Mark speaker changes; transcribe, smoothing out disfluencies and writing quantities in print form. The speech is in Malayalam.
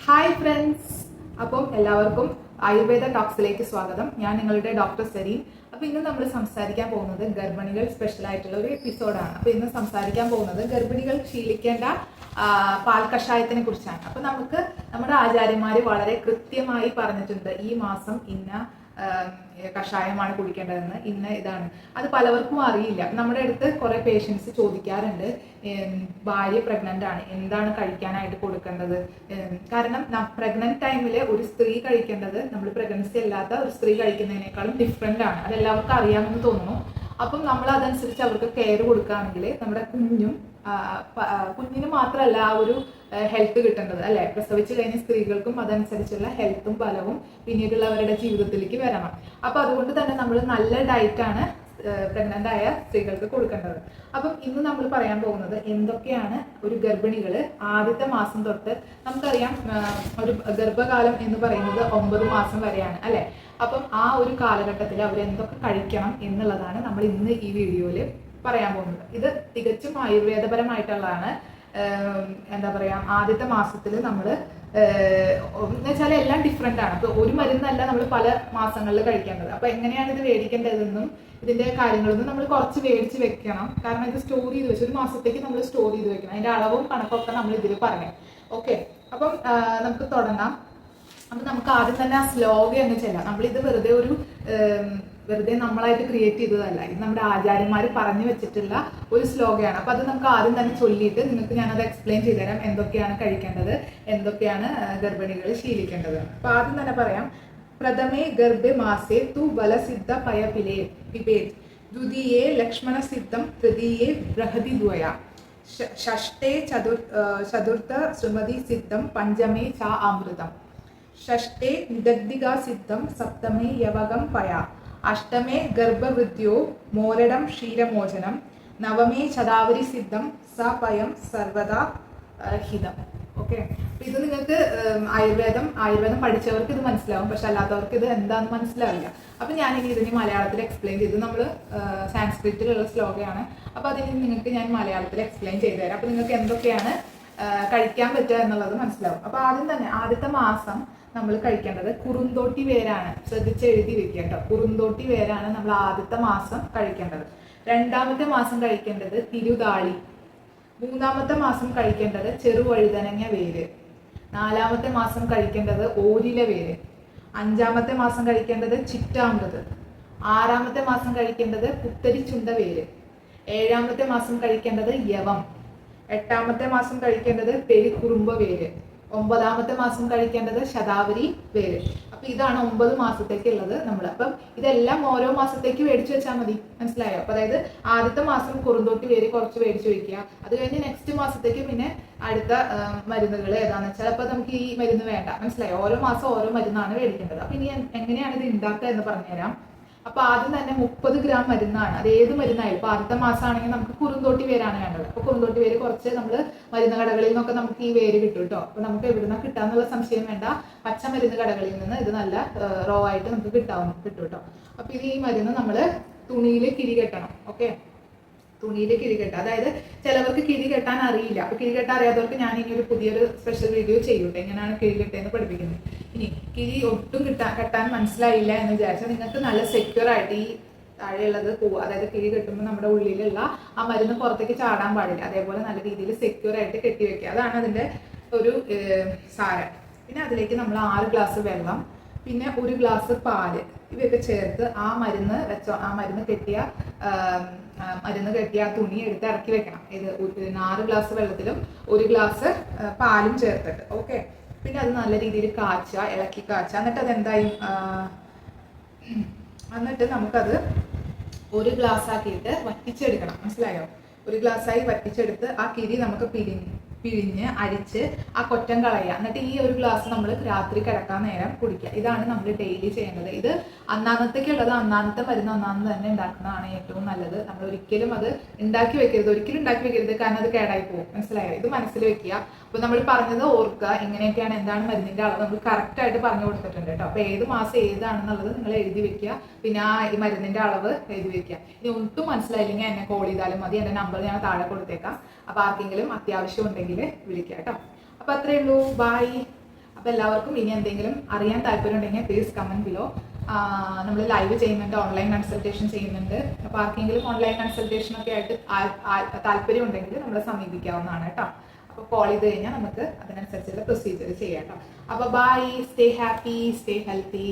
Speaker 1: ഹായ് ഫ്രണ്ട്സ്, അപ്പം എല്ലാവർക്കും ആയുർവേദ ടോക്സിലേക്ക് സ്വാഗതം. ഞാൻ നിങ്ങളുടെ ഡോക്ടർ സരീൻ. അപ്പോൾ ഇന്ന് നമ്മൾ സംസാരിക്കാൻ പോകുന്നത് ഗർഭിണികൾ സ്പെഷ്യൽ ആയിട്ടുള്ള ഒരു എപ്പിസോഡാണ്. അപ്പോൾ ഇന്ന് സംസാരിക്കാൻ പോകുന്നത് ഗർഭിണികൾ ശീലിക്കേണ്ട പാൽ കഷായത്തിനെ കുറിച്ചാണ്. അപ്പോൾ നമുക്ക് നമ്മുടെ ആചാര്യന്മാർ വളരെ കൃത്യമായി പറഞ്ഞിട്ടുണ്ട്, ഈ മാസം ഇന്ന കഷായമാണ് കുടിക്കേണ്ടതെന്ന്, ഇന്ന ഇതാണ്. അത് പലവർക്കും അറിയില്ല. നമ്മുടെ അടുത്ത് കുറെ പേഷ്യൻസ് ചോദിക്കാറുണ്ട്, ഭാര്യ പ്രഗ്നന്റ് ആണ്, എന്താണ് കഴിക്കാനായിട്ട് കൊടുക്കേണ്ടത്. കാരണം പ്രഗ്നന്റ് ടൈമിൽ ഒരു സ്ത്രീ കഴിക്കേണ്ടത് നമ്മൾ പ്രഗ്നൻസി അല്ലാത്ത ഒരു സ്ത്രീ കഴിക്കുന്നതിനേക്കാളും ഡിഫറെന്റ് ആണ്. അതെല്ലാവർക്കും അറിയാമെന്ന് തോന്നുന്നു. അപ്പം നമ്മൾ അതനുസരിച്ച് അവർക്ക് കെയർ കൊടുക്കുകയാണെങ്കിൽ നമ്മുടെ കുഞ്ഞിന് മാത്രമല്ല ആ ഒരു ഹെൽത്ത് കിട്ടേണ്ടത്, അല്ലെ? പ്രസവിച്ച് കഴിഞ്ഞ സ്ത്രീകൾക്കും അതനുസരിച്ചുള്ള ഹെൽത്തും ബലവും പിന്നീടുള്ളവരുടെ ജീവിതത്തിലേക്ക് വരണം. അപ്പൊ അതുകൊണ്ട് തന്നെ നമ്മൾ നല്ല ഡയറ്റാണ് പ്രഗ്നന്റ് ആയ സ്ത്രീകൾക്ക് കൊടുക്കേണ്ടത്. അപ്പം ഇന്ന് നമ്മൾ പറയാൻ പോകുന്നത് എന്തൊക്കെയാണ് ഒരു ഗർഭിണികള് ആദ്യത്തെ മാസം തൊട്ട്, നമുക്കറിയാം ഒരു ഗർഭകാലം എന്ന് പറയുന്നത് 9 മാസം വരെയാണ്, അല്ലെ? അപ്പം ആ ഒരു കാലഘട്ടത്തിൽ അവർ എന്തൊക്കെ കഴിക്കണം എന്നുള്ളതാണ് നമ്മൾ ഇന്ന് ഈ വീഡിയോയിൽ പറയാൻ പോകുന്നത്. ഇത് തികച്ചും ആയുർവേദപരമായിട്ടുള്ളതാണ്. എന്താ പറയാ, ആദ്യത്തെ മാസത്തിൽ നമ്മൾ എന്ന് വെച്ചാൽ എല്ലാം ഡിഫറെന്റ് ആണ്. അപ്പൊ ഒരു മരുന്നല്ല നമ്മൾ പല മാസങ്ങളിൽ കഴിക്കേണ്ടത്. അപ്പൊ എങ്ങനെയാണ് ഇത് മേടിക്കേണ്ടതെന്നും ഇതിന്റെ കാര്യങ്ങളൊന്നും നമ്മൾ കുറച്ച് മേടിച്ച് വെക്കണം. കാരണം ഇത് സ്റ്റോർ ചെയ്ത് വെച്ച് ഒരു മാസത്തേക്ക് നമ്മൾ സ്റ്റോർ ചെയ്ത് വെക്കണം. അതിന്റെ അളവും കണക്കൊക്കെ നമ്മൾ ഇതിൽ പറയാം. ഓക്കെ, അപ്പം നമുക്ക് തുടങ്ങാം. അപ്പൊ നമുക്ക് ആദ്യം തന്നെ ആ ശ്ലോക എന്ന് ചെല്ലാം. നമ്മളിത് വെറുതെ നമ്മളായിട്ട് ക്രിയേറ്റ് ചെയ്തതല്ല, ഇത് നമ്മുടെ ആചാര്യന്മാർ പറഞ്ഞു വെച്ചിട്ടുള്ള ഒരു ശ്ലോകയാണ്. അപ്പൊ അത് നമുക്ക് ആദ്യം തന്നെ ചൊല്ലിയിട്ട് നിങ്ങൾക്ക് ഞാനത് എക്സ്പ്ലെയിൻ ചെയ്തുതരാം, എന്തൊക്കെയാണ് കഴിക്കേണ്ടത്, എന്തൊക്കെയാണ് ഗർഭിണികൾ ശീലിക്കേണ്ടത്. അപ്പൊ ആദ്യം തന്നെ പറയാം. പ്രഥമേ ഗർഭേ മാസേ തു ബലസിദ്ധ പയപിലേ പിബേത്, ദ്വിതീയേ ലക്ഷ്മണസിദ്ധം, തൃതീയേ ബൃഹതി ദ്വയ, ഷഷ്ടേ ചതുർത്ഥ ശ്രീമതി സിദ്ധം, പഞ്ചമേ ച അമൃതം, ഷഷ്ടേ നിദഗ്ധികാ സിദ്ധം, സപ്തമേ യവകം പയ, അഷ്ടമേ ഗർഭവൃദ്ധ്യോ മോരടം ക്ഷീരമോചനം, നവമേ ശതാവരി സിദ്ധം, സപയം സർവദാ ഹിതം. ഓക്കെ, ഇത് നിങ്ങൾക്ക് ആയുർവേദം പഠിച്ചവർക്ക് ഇത് മനസ്സിലാവും, പക്ഷെ അല്ലാത്തവർക്ക് ഇത് എന്താണെന്ന് മനസ്സിലാവില്ല. അപ്പൊ ഞാനിനി ഇതിന് മലയാളത്തിൽ എക്സ്പ്ലെയിൻ ചെയ്ത്, നമ്മൾ സാൻസ്ക്രിറ്റിലുള്ള ശ്ലോകയാണ്. അപ്പൊ അതിന് നിങ്ങൾക്ക് ഞാൻ മലയാളത്തിൽ എക്സ്പ്ലെയിൻ ചെയ്തു തരാം. അപ്പൊ നിങ്ങൾക്ക് എന്തൊക്കെയാണ് കഴിക്കാൻ പറ്റുക എന്നുള്ളത് മനസ്സിലാവും. അപ്പൊ ആദ്യം തന്നെ ആദ്യത്തെ മാസം നമ്മൾ കഴിക്കേണ്ടത് കുറുന്തോട്ടി വേരാണ്. ശ്രദ്ധിച്ച് എഴുതി വെക്കുക കേട്ടോ. കുറുന്തോട്ടി വേരാണ് നമ്മൾ ആദ്യത്തെ മാസം കഴിക്കേണ്ടത്. രണ്ടാമത്തെ മാസം കഴിക്കേണ്ടത് തിരുതാളി. മൂന്നാമത്തെ മാസം കഴിക്കേണ്ടത് ചെറുവഴുതനങ്ങ വേര്. നാലാമത്തെ മാസം കഴിക്കേണ്ടത് ഓരില വേര്. അഞ്ചാമത്തെ മാസം കഴിക്കേണ്ടത് ചിറ്റാമൃത്. ആറാമത്തെ മാസം കഴിക്കേണ്ടത് പുത്തരിച്ചുണ്ട വേര്. ഏഴാമത്തെ മാസം കഴിക്കേണ്ടത് യവം. എട്ടാമത്തെ മാസം കഴിക്കേണ്ടത് പെരിക്കുറുമ്പ വേര്. ഒമ്പതാമത്തെ മാസം കഴിക്കേണ്ടത് ശതാവരി വേര്. അപ്പൊ ഇതാണ് 9 മാസത്തേക്കുള്ളത് നമ്മൾ. അപ്പം ഇതെല്ലാം ഓരോ മാസത്തേക്ക് മേടിച്ചു വെച്ചാൽ മതി, മനസ്സിലായോ? അപ്പൊ അതായത് ആദ്യത്തെ മാസം കുറുന്തോട്ടി വേര് കുറച്ച് മേടിച്ചു വെക്കുക. അത് കഴിഞ്ഞ് നെക്സ്റ്റ് മാസത്തേക്ക് പിന്നെ അടുത്ത മരുന്നുകൾ ഏതാന്ന് വെച്ചാൽ, അപ്പൊ നമുക്ക് ഈ മരുന്ന് വേണ്ട, മനസ്സിലായോ? ഓരോ മാസം ഓരോ മരുന്നാണ് മേടിക്കേണ്ടത്. അപ്പൊ ഇനി എങ്ങനെയാണ് ഇത് ഉണ്ടാക്കുക എന്ന് പറഞ്ഞുതരാം. അപ്പൊ ആദ്യം തന്നെ 30 ഗ്രാം മരുന്നാണ്. അത് ഏത് മരുന്നായാലും, ഇപ്പൊ ആദ്യത്തെ മാസമാണെങ്കിൽ നമുക്ക് കുറുന്തോട്ടി വേരാണ് വേണ്ടത്. അപ്പൊ കുറുന്തോട്ടി വേര് കുറച്ച് നമ്മൾ മരുന്ന് കടകളിൽ നിന്നൊക്കെ നമുക്ക് ഈ വേര് കിട്ടും കേട്ടോ. അപ്പൊ നമുക്ക് എവിടുന്ന കിട്ടാന്നുള്ള സംശയം വേണ്ട. പച്ച മരുന്ന് കടകളിൽ നിന്ന് ഇത് നല്ല റോ ആയിട്ട് നമുക്ക് കിട്ടും കേട്ടോ. അപ്പൊ ഇത് ഈ മരുന്ന് നമ്മൾ തുണിയിൽ കിരി കെട്ടണം. ഓക്കെ, തുണിയിൽ കിരി കെട്ടുക. അതായത് ചിലവർക്ക് കിരി കെട്ടാൻ അറിയില്ല. അപ്പൊ കിരി കെട്ടാൻ അറിയാത്തവർക്ക് ഞാൻ ഇനി ഒരു പുതിയൊരു സ്പെഷ്യൽ വീഡിയോ ചെയ്യൂട്ടെ, എങ്ങനെയാണ് കിരി കെട്ടേന്ന് പഠിപ്പിക്കുന്നത്. ഇനി കിരി ഒട്ടും കെട്ടാൻ മനസ്സിലായില്ല എന്ന് വിചാരിച്ചാൽ നിങ്ങൾക്ക് നല്ല സെക്യൂർ ആയിട്ട് ഈ താഴെയുള്ളത് പോവുക. അതായത് കിരി കെട്ടുമ്പോൾ നമ്മുടെ ഉള്ളിലുള്ള ആ മരുന്ന് പുറത്തേക്ക് ചാടാൻ പാടില്ല. അതേപോലെ നല്ല രീതിയിൽ സെക്യൂർ ആയിട്ട് കെട്ടിവെക്കുക. അതാണ് അതിന്റെ ഒരു സാരം. പിന്നെ അതിലേക്ക് നമ്മൾ 6 ഗ്ലാസ് വെള്ളം, പിന്നെ 1 ഗ്ലാസ് പാല്, ഇവയൊക്കെ ചേർത്ത് ആ മരുന്ന് കെട്ടിയ ആ തുണി എടുത്ത് ഇറക്കി വെക്കണം. ഇത് 6 ഗ്ലാസ് വെള്ളത്തിലും 1 ഗ്ലാസ് പാലും ചേർത്തിട്ട്. ഓക്കെ, പിന്നെ അത് നല്ല രീതിയിൽ ഇളക്കി കാച്ചുക. എന്നിട്ട് അതെന്തായി, എന്നിട്ട് നമുക്കത് 1 ഗ്ലാസ് ആക്കിയിട്ട് വറ്റിച്ചെടുക്കണം, മനസ്സിലായോ? 1 ഗ്ലാസ്സായി വറ്റിച്ചെടുത്ത് ആ കിരി നമുക്ക് പിഴിഞ്ഞ് അരിച്ച് ആ കൊറ്റം കളയുക. എന്നിട്ട് ഈ 1 ഗ്ലാസ് നമ്മൾ രാത്രി കിടക്കാൻ നേരം കുടിക്കുക. ഇതാണ് നമ്മൾ ഡെയിലി ചെയ്യേണ്ടത്. ഇത് അന്നാന്നത്തേക്കുള്ളത് അന്നാന്നത്തെ മരുന്ന് അന്നാന്ന് തന്നെ ഉണ്ടാക്കുന്നതാണ് ഏറ്റവും നല്ലത്. നമ്മൾ ഒരിക്കലും അത് ഉണ്ടാക്കി വെക്കരുത്, കാരണം അത് കേടായി പോകും, മനസ്സിലായോ? ഇത് മനസ്സിൽ വെക്കുക. അപ്പൊ നമ്മൾ പറഞ്ഞത് ഓർക്കുക, എങ്ങനെയൊക്കെയാണ്, എന്താണ് മരുന്നിന്റെ അളവ് നമ്മൾ കറക്റ്റ് ആയിട്ട് പറഞ്ഞു കൊടുത്തിട്ടുണ്ട് കേട്ടോ. അപ്പൊ ഏത് മാസം ഏതാണെന്നുള്ളത് നിങ്ങൾ എഴുതി വെക്കുക. പിന്നെ ആ ഈ മരുന്നിന്റെ അളവ് എഴുതി വെക്കുക. ഇനി ഒട്ടും മനസ്സിലായില്ലെങ്കിൽ എന്നെ കോൾ ചെയ്താലും മതി. എന്റെ നമ്പർ ഞാൻ താഴെ കൊടുത്തേക്കാം. അപ്പൊ ആർക്കെങ്കിലും അത്യാവശ്യം ഉണ്ടെങ്കിൽ വിളിക്കുക കേട്ടോ. അപ്പൊ അത്രയേ ഉള്ളൂ. ബൈ. അപ്പോൾ എല്ലാവർക്കും ഇനി എന്തെങ്കിലും അറിയാൻ താല്പര്യം ഉണ്ടെങ്കിൽ പ്ലീസ് കമൻറ്റ് ബിലോ. നമ്മൾ ലൈവ് ചെയ്യുന്നുണ്ട്, ഓൺലൈൻ കൺസൾട്ടേഷൻ ചെയ്യുന്നുണ്ട്. അപ്പോൾ ആർക്കെങ്കിലും ഓൺലൈൻ കൺസൾട്ടേഷൻ ഒക്കെ ആയിട്ട് താല്പര്യം ഉണ്ടെങ്കിൽ നമ്മളെ സമീപിക്കാവുന്നതാണ് കേട്ടോ. അപ്പോൾ കോൾ ചെയ്ത് കഴിഞ്ഞാൽ നമുക്ക് അതിനനുസരിച്ചുള്ള പ്രൊസീജിയർ ചെയ്യാം കേട്ടോ. അപ്പോൾ bye, stay happy, stay healthy.